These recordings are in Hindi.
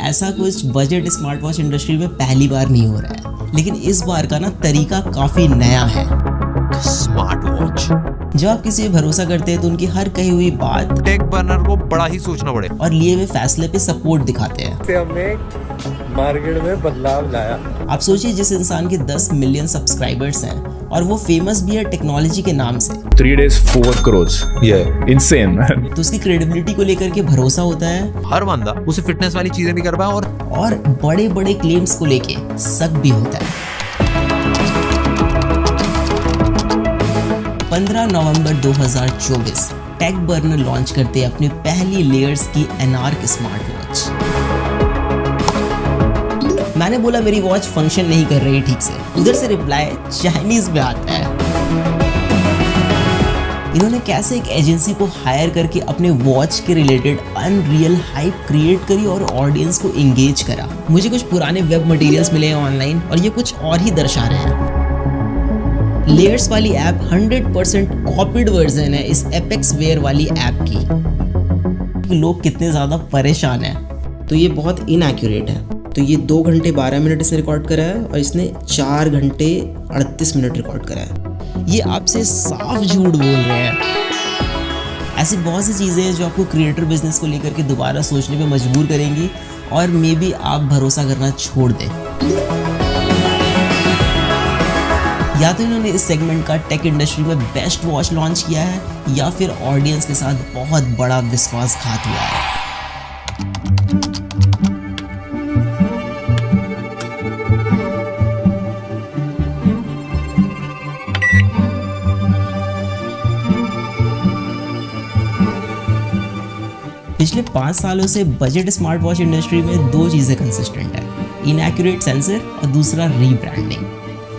ऐसा कुछ बजट स्मार्ट वॉच इंडस्ट्री में पहली बार नहीं हो रहा है, लेकिन इस बार का ना तरीका काफी नया है। Smart watch. जब आप किसी पे भरोसा करते हैं तो उनकी हर कही हुई बात टेक बर्नर को बड़ा ही सोचना पड़े और लिए हुए फैसले पे सपोर्ट दिखाते हैं। हमने मार्केट में बदलाव लाया। आप सोचिए, जिस इंसान के 10 मिलियन सब्सक्राइबर्स हैं और वो फेमस भी है टेक्नोलॉजी के नाम से, 3 days 4 crores. Yeah, insane. तो उसकी क्रेडिबिलिटी को लेकर के भरोसा होता है हर बंदा उसे फिटनेस वाली चीजें भी कर पाए और बड़े बड़े क्लेम्स को लेके शक भी होता है। 15 नवंबर 2024 टेक बर्नर लॉन्च करते अपनी पहली लेयर्स की एनार्क स्मार्ट वॉच। मैंने बोला मेरी वॉच फंक्शन नहीं कर रही ठीक से, उधर से रिप्लाई चाइनीज में आता है। इन्होंने कैसे एक एजेंसी को हायर करके अपने वॉच के रिलेटेड अनरियल हाइप क्रिएट करी और ऑडियंस को एंगेज करा। मुझे कुछ पुराने वेब मटेरियल्स मिले हैं ऑनलाइन और ये कुछ और ही दर्शा रहे हैं। लेयर्स वाली ऐप 100% कॉपीड वर्जन है इस एपेक्स वेयर वाली ऐप की। लोग कितने ज़्यादा परेशान हैं। तो ये बहुत इनएक्यूरेट है। तो ये 2 घंटे 12 मिनट इसने रिकॉर्ड करा है और इसने 4 घंटे 38 मिनट रिकॉर्ड करा है। ये आपसे साफ झूठ बोल रहे हैं। ऐसी बहुत सी चीज़ें हैं जो आपको क्रिएटर बिजनेस को लेकर के दोबारा सोचने पे मजबूर करेंगी और मे बी आप भरोसा करना छोड़ दें। या तो इन्होंने इस सेगमेंट का टेक इंडस्ट्री में बेस्ट वॉच लॉन्च किया है या फिर ऑडियंस के साथ बहुत बड़ा विश्वासघात हुआ है। पिछले 5 सालों से बजट स्मार्ट वॉच इंडस्ट्री में 2 चीज़ें कंसिस्टेंट है, इनएक्यूरेट सेंसर और दूसरा रीब्रांडिंग।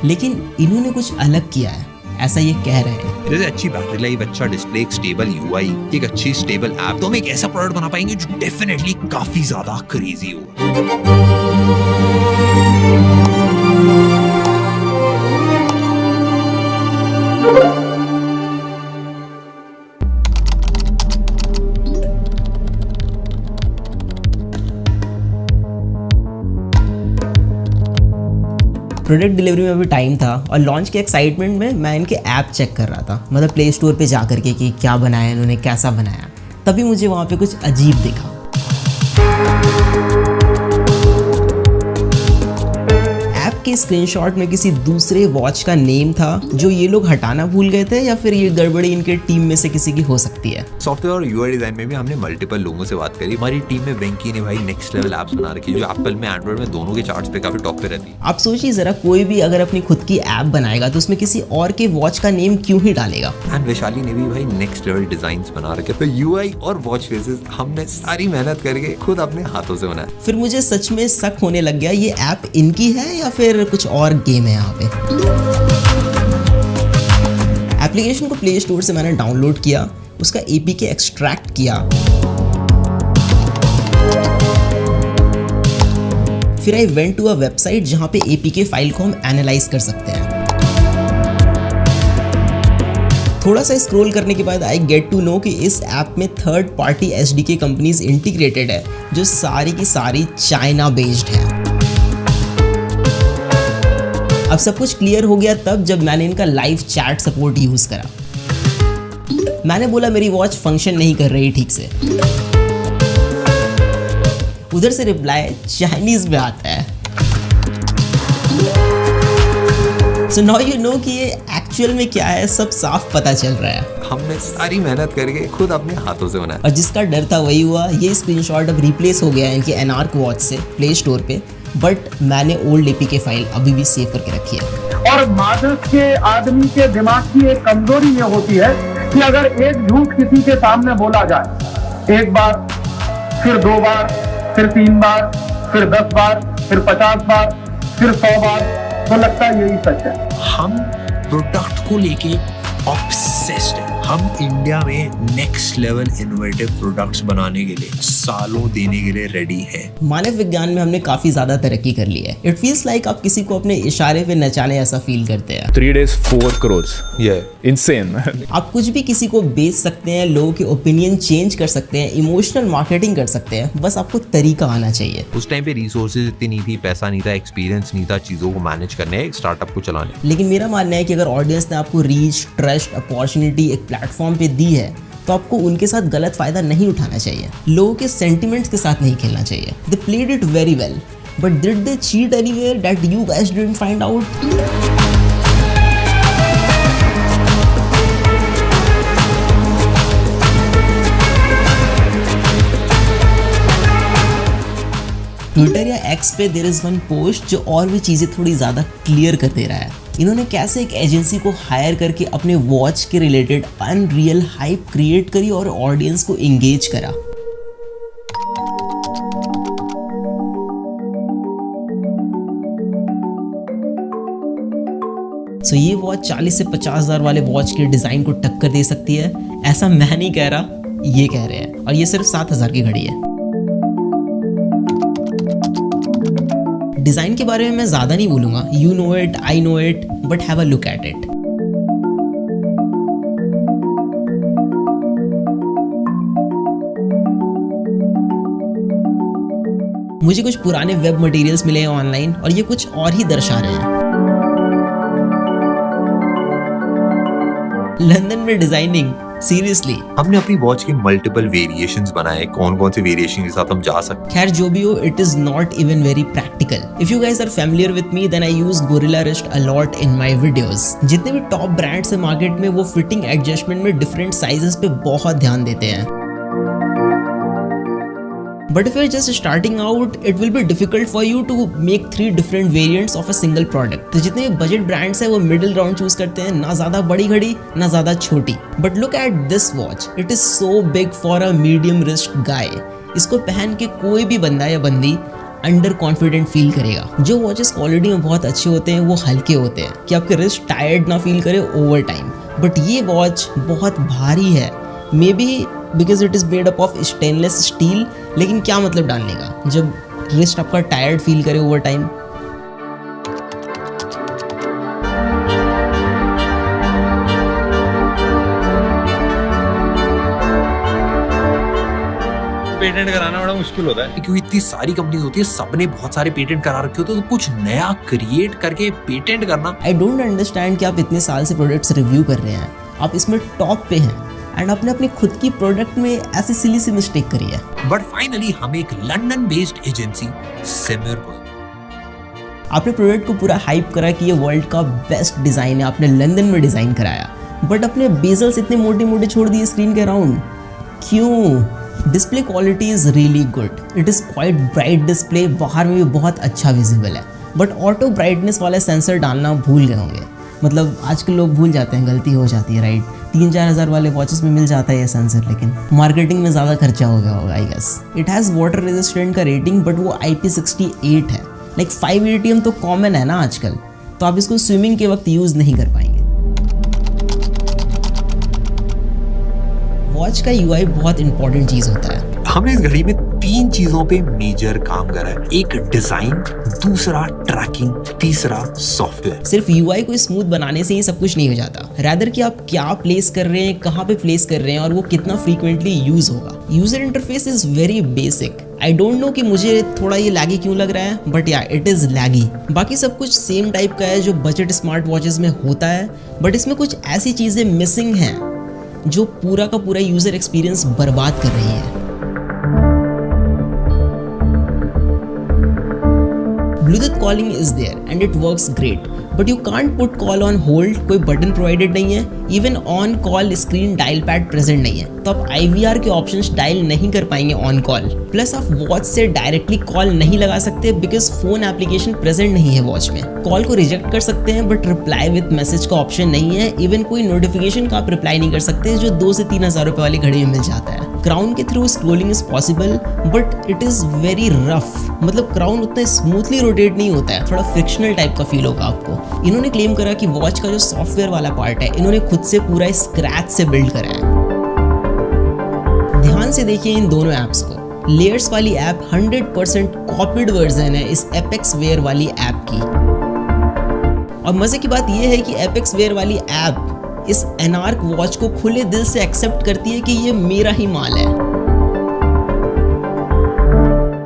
लेकिन इन्होंने कुछ अलग किया है, ऐसा ये कह रहे हैं। जैसे अच्छी बैटरी लाइफ, अच्छा डिस्प्ले, एक स्टेबल यूआई, एक अच्छी स्टेबल ऐप, तो हम एक ऐसा प्रोडक्ट बना पाएंगे जो डेफिनेटली काफी ज्यादा क्रेजी हो। प्रोडक्ट डिलीवरी में अभी टाइम था और लॉन्च के एक्साइटमेंट में मैं इनके ऐप चेक कर रहा था, मतलब प्ले स्टोर पे जा करके कि क्या बनाया इन्होंने, कैसा बनाया। तभी मुझे वहाँ पे कुछ अजीब दिखा। ऐप के स्क्रीनशॉट में किसी दूसरे वॉच का नेम था जो ये लोग हटाना भूल गए थे, या फिर ये गड़बड़ी इनके टीम में से किसी की हो सकती है। सॉफ्टवेयर और यूआई डिजाइन में भी हमने मल्टीपल लोगों से बात करी। हमारी टीम में वेंकी ने भाई नेक्स्ट लेवल एप्स बना रखी है जो एप्पल में, एंड्रॉइड में दोनों के चार्ट्स पे काफी टॉप पे रहती है। आप सोचिए जरा, कोई भी अगर अपनी खुद की ऐप बनाएगा तो उसमें किसी और के वॉच का नेम क्यों ही डालेगा। एंड वैशाली ने भी भाई नेक्स्ट लेवल डिजाइन्स बना रखे। तो यूआई और वॉच फेसेस हमने सारी मेहनत करके खुद अपने हाथों से बनाया। फिर मुझे सच में शक होने लग गया, ये ऐप इनकी है या फिर कुछ और गेम है यहाँ पे। एप्लीकेशन को प्ले स्टोर से मैंने डाउनलोड किया, उसका एपीके एक्सट्रैक्ट किया, फिर I went to a website जहां पे एपीके फाइल को हम एनालाइज कर सकते हैं। थोड़ा सा स्क्रॉल करने के बाद आई गेट टू नो कि इस ऐप में third party SDK companies integrated है जो सारी की सारी चाइना बेस्ड है। अब सब कुछ क्लियर हो गया तब जब मैंने इनका लाइव चैट सपोर्ट यूज करा। मैंने बोला मेरी वॉच फंक्शन नहीं कर रही ठीक से, उधर से रिप्लाई चाइनीज में आता है। सो नाउ यू नो कि ये एक्चुअल में क्या है, सब साफ पता चल रहा है। हमने सारी मेहनत करके खुद अपने हाथों से बनाया और जिसका डर था वही हुआ। ये स्क्रीनशॉट अब रिप्लेस हो गया है इनके एनार्क वॉच से प्ले स्टोर पे, बट मैंने ओल्ड एपीके फाइल अभी भी सेव करके रखी है। और मादक के आदमी के दिमाग की एक कमजोरी ये होती है कि अगर एक झूठ किसी के सामने बोला जाए, एक बार, फिर 2 बार, फिर 3 बार, फिर 10 बार, फिर 50 बार, फिर 100 बार, तो लगता है यही सच है। हम प्रोडक्ट को लेके ऑब्सेस्ड है। हम इंडिया में नेक्स्ट लेवल इनोवेटिव प्रोडक्ट्स बनाने के लिए सालों देने के लिए रेडी हैं। मानव विज्ञान में हमने काफी ज्यादा तरक्की कर ली है। इट फील्स लाइक आप किसी को अपने इशारे पे नचाने ऐसा फील करते हैं। 3 days 4 crores. Yeah, insane. आप कुछ भी किसी को बेच सकते हैं, लोगों के ओपिनियन चेंज कर सकते हैं, इमोशनल मार्केटिंग कर सकते हैं, बस आपको तरीका आना चाहिए। उस टाइम पे रिसोर्सेज इतनी नहीं थी, पैसा नहीं था, एक्सपीरियंस नहीं था चीजों को मैनेज करने, एक स्टार्टअप को चलाने। लेकिन मेरा मानना है कि अगर ऑडियंस ने आपको रीच, ट्रस्ट, अपॉर्चुनिटी एक प्लेटफॉर्म पे दी है तो आपको उनके साथ गलत फायदा नहीं उठाना चाहिए, लोगों के सेंटिमेंट्स के साथ नहीं खेलना चाहिए। They played it very well, but did they cheat anywhere that you guys didn't find out? Twitter या एक्स पे देयर इज वन पोस्ट जो और भी चीज़ें थोड़ी ज़्यादा क्लियर कर दे रहा है। इन्होंने कैसे एक एजेंसी को हायर करके अपने वॉच के रिलेटेड अनरियल हाइप क्रिएट करी और ऑडियंस को एंगेज करा। सो ये वॉच 40 से 50,000 वाले वॉच के डिज़ाइन को टक्कर दे सकती है, ऐसा मैं नहीं कह रहा, ये कह रहे हैं। और ये सिर्फ 7,000 की घड़ी है। डिज़ाइन के बारे में मैं ज़्यादा नहीं बोलूँगा, you know it, I know it, but have a look at it. मुझे कुछ पुराने वेब मटेरियल्स मिले हैं ऑनलाइन और ये कुछ और ही दर्शा रहे हैं। लंदन में डिजाइनिंग, सीरियसली। हमने अपनी वॉच के मल्टीपल वेरिएशंस बनाए, कौन कौन से वेरिएशन के साथ हम जा सकते। खैर जो भी हो, it is not even very practical. If you guys are familiar with me then I use gorilla wrist a lot in my videos. जितने भी टॉप ब्रांड्स है मार्केट में वो फिटिंग एडजस्टमेंट में डिफरेंट साइजेस पे बहुत ध्यान देते हैं। But if you're just starting out, it will be difficult for you to make 3 different variants of a single product. तो जितने बजट ब्रांड्स हैं वो मिडिल ग्राउंड चूज करते हैं, ना ज़्यादा बड़ी घड़ी ना ज़्यादा छोटी। But look at this watch. It is so big for a medium wrist guy. इसको पहन के कोई भी बंदा या बंदी अंडर कॉन्फिडेंट फील करेगा। जो वॉचेस क्वालिटी में बहुत अच्छे होते हैं वो हल्के होते हैं कि आपके रिस्ट टायर्ड ना फील करे ओवर टाइम। बट ये वॉच बहुत भारी है, may be because it is made up of stainless steel. लेकिन क्या मतलब डालने का जब रिस्ट आपका टायर्ड फील करे ओवर टाइम। पेटेंट कराना बड़ा मुश्किल होता है क्योंकि इतनी सारी कंपनीज होती है, सबने बहुत सारे पेटेंट करा रखे होते हैं, तो कुछ नया क्रिएट करके पेटेंट करना। आई डोंट अंडरस्टैंड कि आप इतने साल से प्रोडक्ट्स रिव्यू कर रहे हैं, आप इसमें टॉप पे हैं एंड आपने अपनी खुद की प्रोडक्ट में ऐसी सिली सी मिस्टेक करी है। बट फाइनली हम एक लंदन बेस्ड एजेंसी सिमिर, आपने प्रोडक्ट को पूरा हाइप करा कि ये वर्ल्ड का बेस्ट डिज़ाइन है, आपने लंदन में डिज़ाइन कराया, बट अपने बेजल्स इतने मोटे मोटे छोड़ दिए स्क्रीन के अराउंड, क्यों? Display quality is really good, it is quite bright display, बाहर में भी बहुत अच्छा विजिबल है, बट ऑटो ब्राइटनेस वाला सेंसर डालना भूल गए होंगे। मतलब आजकल लोग भूल जाते हैं, गलती हो जाती है, राइट? 3-4 हज़ार वाले वॉचेस में मिल जाता है ये सेंसर, लेकिन मार्केटिंग में ज़्यादा खर्चा हो गया होगा I guess. It has water resistant का रेटिंग, बट वो IP68 है। लाइक 5 ATM तो कॉमन है ना आजकल, तो आप इसको स्विमिंग के वक्त यूज़ नहीं कर पाएंगे। वॉच का UI बहुत इंपॉर्टेंट चीज़ होता है। हमने इस घड़ी में 3 चीजों पे मेजर काम करा है, एक डिजाइन, दूसरा ट्रैकिंग, तीसरा सॉफ्टवेयर। सिर्फ UI को स्मूथ बनाने से ही सब कुछ नहीं हो जाता, रैदर कि आप क्या प्लेस कर रहे हैं, कहाँ पे प्लेस कर रहे हैं और वो कितना फ्रीक्वेंटली यूज होगा। User interface is very basic. I don't know कि मुझे थोड़ा ये लैगी क्यों लग रहा है, बट या इट इज लैगी। बाकी सब कुछ सेम टाइप का है जो बजट स्मार्ट वॉचेस में होता है, बट इसमें कुछ ऐसी चीजें मिसिंग हैं जो पूरा का पूरा यूजर एक्सपीरियंस बर्बाद कर रही है। Bluetooth calling is there and it works great, but you can't put call on hold, कोई बटन प्रोवाइडेड नहीं है, even on call screen dial pad present नहीं है, तो आप IVR के ऑप्शंस डायल नहीं कर पाएंगे ऑन कॉल। प्लस आप वॉच से डायरेक्टली कॉल नहीं लगा सकते बिकॉज फोन एप्लीकेशन प्रेजेंट नहीं है वॉच में। कॉल को रिजेक्ट कर सकते हैं बट रिप्लाई विद मैसेज का ऑप्शन नहीं है। इवन कोई नोटिफिकेशन का आप रिप्लाई नहीं कर सकते जो 2 से 3 हज़ार रुपए वाली घड़ी में मिल जाता है। क्राउन के through scrolling is possible but it is very rough, मतलब क्राउन उतना स्मूथली रोटेट नहीं होता है, थोड़ा फ्रिक्शनल टाइप का फील होगा आपको। इन्होंने क्लेम करा कि वॉच का जो सॉफ्टवेयर वाला पार्ट है इन्होंने खुद से पूरा स्क्रैच से बिल्ड करा है। ध्यान से देखिए इन दोनों ऐप्स को। लेयर्स वाली ऐप 100% कॉपीड वर्जन है इस एपेक्स वेयर वाली ऐप की। और मजे की बात यह है कि एपेक्स वेयर वाली ऐप इस एनार्क वॉच को खुले दिल से एक्सेप्ट करती है कि ये मेरा ही माल है।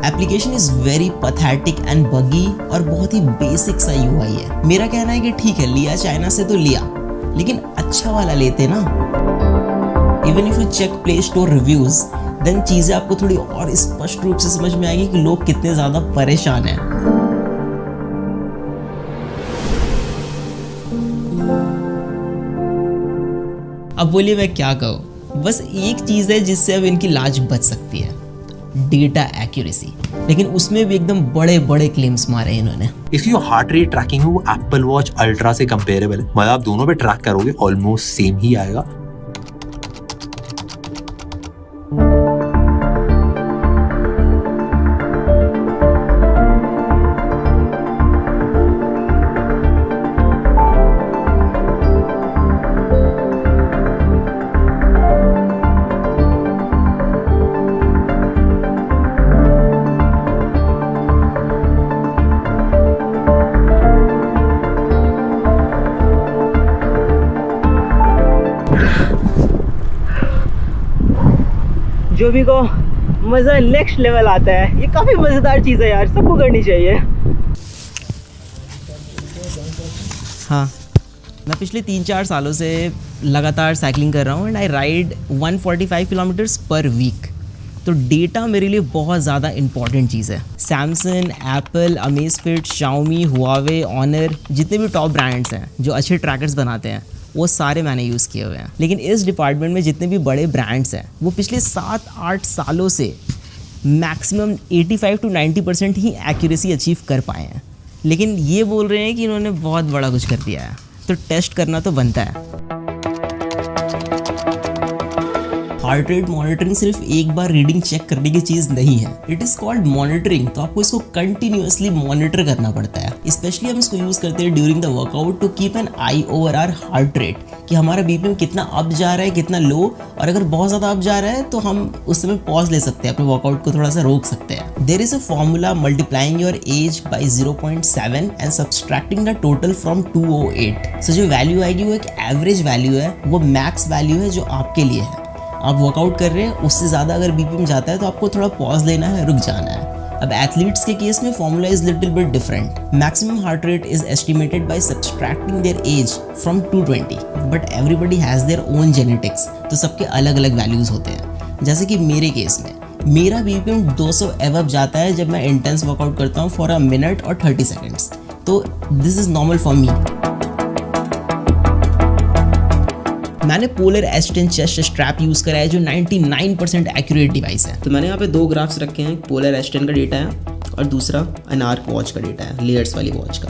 Application is very pathetic and बगी और बहुत ही बेसिक सा यूआई है। मेरा कहना है कि ठीक है, लिया चाइना से तो लिया, लेकिन अच्छा वाला लेते ना। Even if you check play store reviews then चीजें आपको थोड़ी और स्पष्ट रूप से समझ में आएगी कि लोग कितने ज्यादा परेशान हैं। अब बोलिए मैं क्या कहूँ, बस एक चीज है जिससे अब इनकी लाज बच सकती है, डेटा एक्यूरेसी। लेकिन उसमें भी एकदम बड़े बड़े क्लेम्स मारे हैं इन्होंने। इसकी जो हार्ट रेट ट्रैकिंग है वो एप्पल वॉच अल्ट्रा से कंपेरेबल है, मतलब आप दोनों पे ट्रैक करोगे ऑलमोस्ट सेम ही आएगा। जो भी को मज़ा नेक्स्ट लेवल आता है, ये काफ़ी मज़ेदार चीज़ है यार, सबको करनी चाहिए। हाँ, मैं पिछले 3-4 सालों से लगातार साइकिलिंग कर रहा हूँ and I ride 145 kilometres per week. तो डेटा मेरे लिए बहुत ज़्यादा इंपॉर्टेंट चीज़ है। Samsung, Apple, Amazfit, Xiaomi, Huawei, Honor, जितने भी टॉप ब्रांड्स हैं जो अच्छे ट्रैकर्स बनाते हैं वो सारे मैंने यूज़ किए हुए हैं। लेकिन इस डिपार्टमेंट में जितने भी बड़े ब्रांड्स हैं वो पिछले 7-8 सालों से maximum 85 to 90% he accuracy achieve कर पाए हैं। लेकिन ये बोल रहे हैं कि इन्होंने बहुत बड़ा कुछ कर दिया है, तो टेस्ट करना तो बनता है। हार्ट रेट मॉनिटरिंग सिर्फ एक बार रीडिंग चेक करने की चीज़ नहीं है, इट इज़ कॉल्ड मॉनिटरिंग। तो आपको इसको कंटिन्यूअसली मॉनिटर करना पड़ता है। स्पेशली हम इसको यूज़ करते हैं during the workout to keep an eye over our heart rate, कि हमारा बीपीएम कितना अप जा रहा है, कितना लो, और अगर बहुत ज़्यादा अप जा रहा है तो हम उस समय पॉज ले सकते हैं, अपने वर्कआउट को थोड़ा सा रोक सकते हैं। There is a formula multiplying your age by 0.7 and subtracting the total from 208। So जो वैल्यू आएगी वो एक एवरेज वैल्यू है, वो मैक्स वैल्यू है जो आपके लिए है। आप वर्कआउट कर रहे हैं, उससे ज़्यादा अगर बीपीएम जाता है तो आपको थोड़ा पॉज लेना है, रुक जाना है। अब एथलीट्स के केस में formula is little bit different. Maximum heart rate is estimated by subtracting their age from 220, but everybody has their own genetics, तो सबके अलग अलग वैल्यूज़ होते हैं। जैसे कि मेरे केस में मेरा बीपीएम 200 एवब जाता है जब मैं इंटेंस वर्कआउट करता हूँ फॉर अ मिनट और 30 सेकेंड्स, तो this is normal for me. मैंने polar S10 chest strap use करा है जो 99% एक्यूरेट डिवाइस है। तो मैंने यहाँ पे 2 ग्राफ्स रखे हैं, पोलर S10 का डेटा है और दूसरा अनार्क वॉच का डेटा है, लेयर्स वाली वॉच का।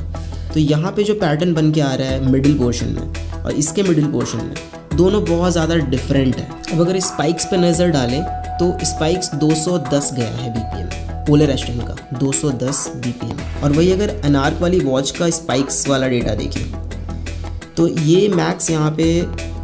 तो यहाँ पे जो पैटर्न बन के आ रहा है मिडिल पोर्शन में और इसके मिडिल पोर्शन में, दोनों बहुत ज़्यादा डिफरेंट है। अब अगर स्पाइक्स पे नज़र डालें तो स्पाइक्स 210 गया है बीपीएम पोलर S10 का, 210 बीपीएम। और वही अगर अनार्क वाली वॉच का स्पाइक्स वाला डेटा देखें तो ये मैक्स यहाँ पे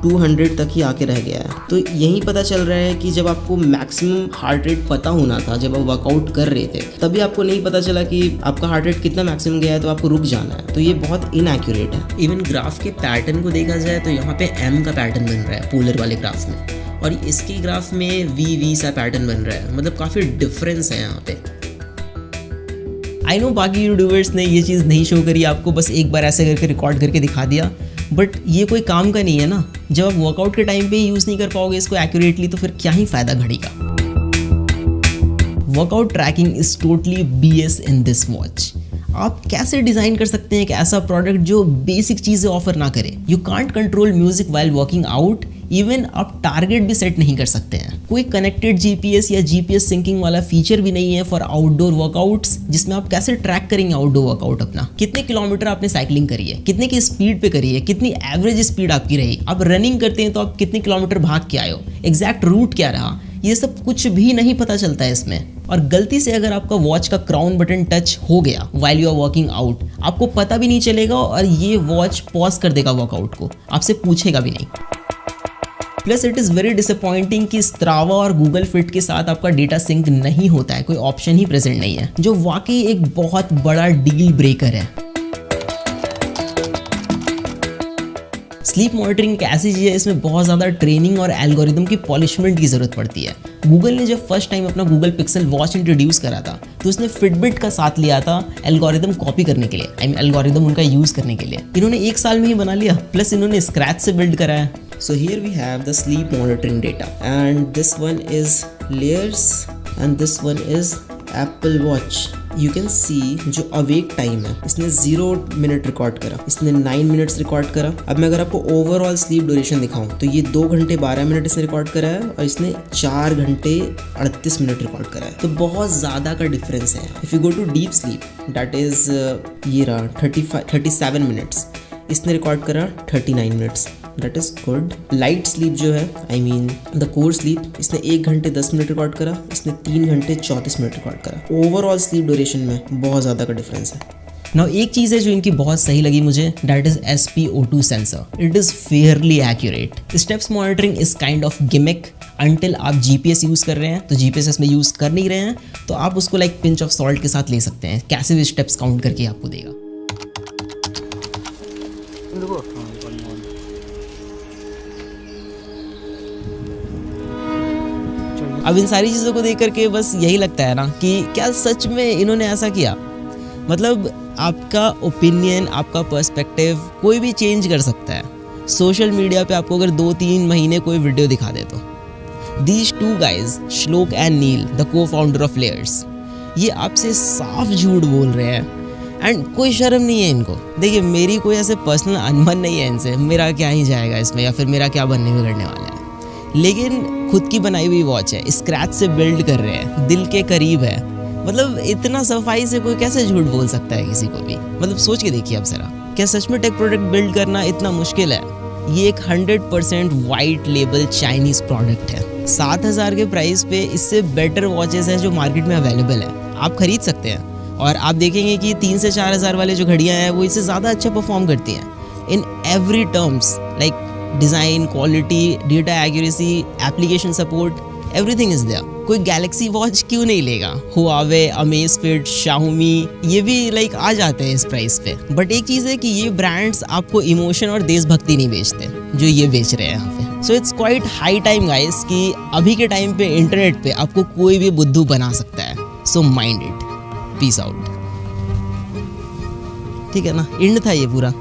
200 तक ही आके रह गया है। तो यही पता चल रहा है कि जब आपको मैक्सिमम हार्ट रेट पता होना था, जब आप वर्कआउट कर रहे थे, तभी आपको नहीं पता चला कि आपका हार्ट रेट कितना मैक्सिमम गया है, तो आपको रुक जाना है। तो ये बहुत इनएक्यूरेट है। इवन ग्राफ के पैटर्न को देखा जाए तो यहाँ पे M का पैटर्न बन रहा है पोलर वाले ग्राफ में, और इसके ग्राफ में V सा पैटर्न बन रहा है, मतलब काफ़ी डिफरेंस है यहाँ पे। आई नो बाकी यूट्यूबर्स ने ये चीज़ नहीं शो करी आपको, बस एक बार ऐसे करके रिकॉर्ड करके दिखा दिया, बट ये कोई काम का नहीं है ना। जब आप वर्कआउट के टाइम पे ही यूज़ नहीं कर पाओगे इसको एक्यूरेटली, तो फिर क्या ही फ़ायदा घड़ी का। Workout tracking is totally BS in this watch. आप कैसे डिज़ाइन कर सकते हैं एक ऐसा प्रोडक्ट जो बेसिक चीज़ें ऑफर ना करे। You can't control music while working out, even आप टारगेट भी सेट नहीं कर सकते हैं। कोई कनेक्टेड GPS या GPS सिंकिंग वाला फीचर भी नहीं है फॉर आउटडोर वर्कआउट्स, जिसमें आप कैसे ट्रैक करेंगे आउटडोर वर्कआउट अपना। कितने किलोमीटर आपने साइकिलिंग करी है, कितने की स्पीड पे करी है, कितनी एवरेज स्पीड आपकी रही, आप रनिंग करते हैं तो आप कितने किलोमीटर भाग के आए हो, एग्जैक्ट रूट क्या रहा, ये सब कुछ भी नहीं पता चलता है इसमें। और गलती से अगर आपका वॉच का क्राउन बटन टच हो गया while you are working out, आपको पता भी नहीं चलेगा और ये वॉच पॉज कर देगा वर्कआउट को, आपसे पूछेगा भी नहीं। Plus it is very disappointing कि स्ट्रावा और गूगल फिट के साथ आपका डेटा सिंक नहीं होता है, कोई ऑप्शन ही प्रेजेंट नहीं है, जो वाकई एक बहुत बड़ा डील ब्रेकर है। स्लीप मॉनिटरिंग एक ऐसी चीज़ है, इसमें बहुत ज़्यादा ट्रेनिंग और एल्गोरिदम की पॉलिशमेंट की ज़रूरत पड़ती है। गूगल ने जब फर्स्ट टाइम अपना गूगल पिक्सल वॉच इंट्रोड्यूस करा था तो उसने फिटबिट का साथ लिया था एल्गोरिदम कॉपी करने के लिए, आई मीन एल्गोरिदम उनका यूज़ करने के लिए। इन्होंने 1 साल में ही बना लिया, प्लस इन्होंने स्क्रैच से बिल्ड करा है। So here we have the sleep monitoring data and this one is layers and this one is Apple Watch. You can see जो awake time है इसने 0 मिनट रिकॉर्ड करा, इसने 9 मिनट्स रिकॉर्ड करा। अब मैं अगर आपको ओवरऑल स्लीप ड्यूरेशन दिखाऊं तो ये 2 घंटे 12 मिनट इसने रिकॉर्ड करा है और इसने 4 घंटे 38 मिनट रिकॉर्ड करा है, तो बहुत ज़्यादा का डिफरेंस है। If you go to deep sleep that is ये रहा 37 मिनट्स, इसने रिकॉर्ड करा 39 minutes, that is good. Light sleep जो है I mean the core sleep, इसने 1 घंटे 10 मिनट रिकॉर्ड करा, इसने 3 घंटे 34 मिनट रिकॉर्ड करा। ओवरऑल स्लीप ड्यूरेशन में बहुत ज़्यादा का डिफरेंस है। नाउ एक चीज़ है जो इनकी बहुत सही लगी मुझे, that is SpO2 sensor. It is Fairlie accurate. Steps monitoring is kind of gimmick until आप GPS यूज़ कर रहे हैं, तो GPS इसमें यूज़ कर नहीं रहे हैं तो आप उसको लाइक पिंच ऑफ सॉल्ट के साथ ले सकते हैं, कैसे भी स्टेप्स काउंट करके आपको देगा। अब इन सारी चीज़ों को देख करके बस यही लगता है ना कि क्या सच में इन्होंने ऐसा किया। मतलब आपका ओपिनियन, आपका पर्सपेक्टिव कोई भी चेंज कर सकता है। सोशल मीडिया पे आपको अगर 2-3 महीने कोई वीडियो दिखा दे तो these 2 guys Shlok and Neel the co-founder of Layers, ये आपसे साफ झूठ बोल रहे हैं एंड कोई शर्म नहीं है इनको। देखिए मेरी कोई ऐसे पर्सनल अनबन नहीं है इनसे, मेरा क्या ही जाएगा इसमें या फिर मेरा क्या बनने बिगड़ने वाला है, लेकिन खुद की बनाई हुई वॉच है, स्क्रैच से बिल्ड कर रहे हैं, दिल के करीब है। मतलब इतना सफाई से कोई कैसे झूठ बोल सकता है किसी को भी। मतलब सोच के देखिए अब जरा, क्या सच में टेक प्रोडक्ट बिल्ड करना इतना मुश्किल है? ये एक 100% वाइट लेबल चाइनीज प्रोडक्ट है। 7,000 के प्राइस पे इससे बेटर वॉचेस हैं जो मार्केट में अवेलेबल है, आप खरीद सकते हैं। और आप देखेंगे कि 3 से 4,000 वाले जो घड़ियाँ हैं वो इससे ज़्यादा अच्छा परफॉर्म करती हैं in every terms, like design, quality, data accuracy, application support, everything is there. कोई गैलेक्सी वॉच क्यों नहीं लेगा? हुआवे, अमेज़फिट, शाओमी, ये भी लाइक आ जाते हैं इस प्राइस पे। बट एक चीज़ है कि ये ब्रांड्स आपको इमोशन और देशभक्ति नहीं बेचते जो ये बेच रहे हैं यहाँ पे। So it's quite high time guys कि अभी के टाइम पे इंटरनेट पे आपको कोई भी बुद्धू बना सकता है। So mind it, peace out. ठीक है ना, एंड था ये पूरा।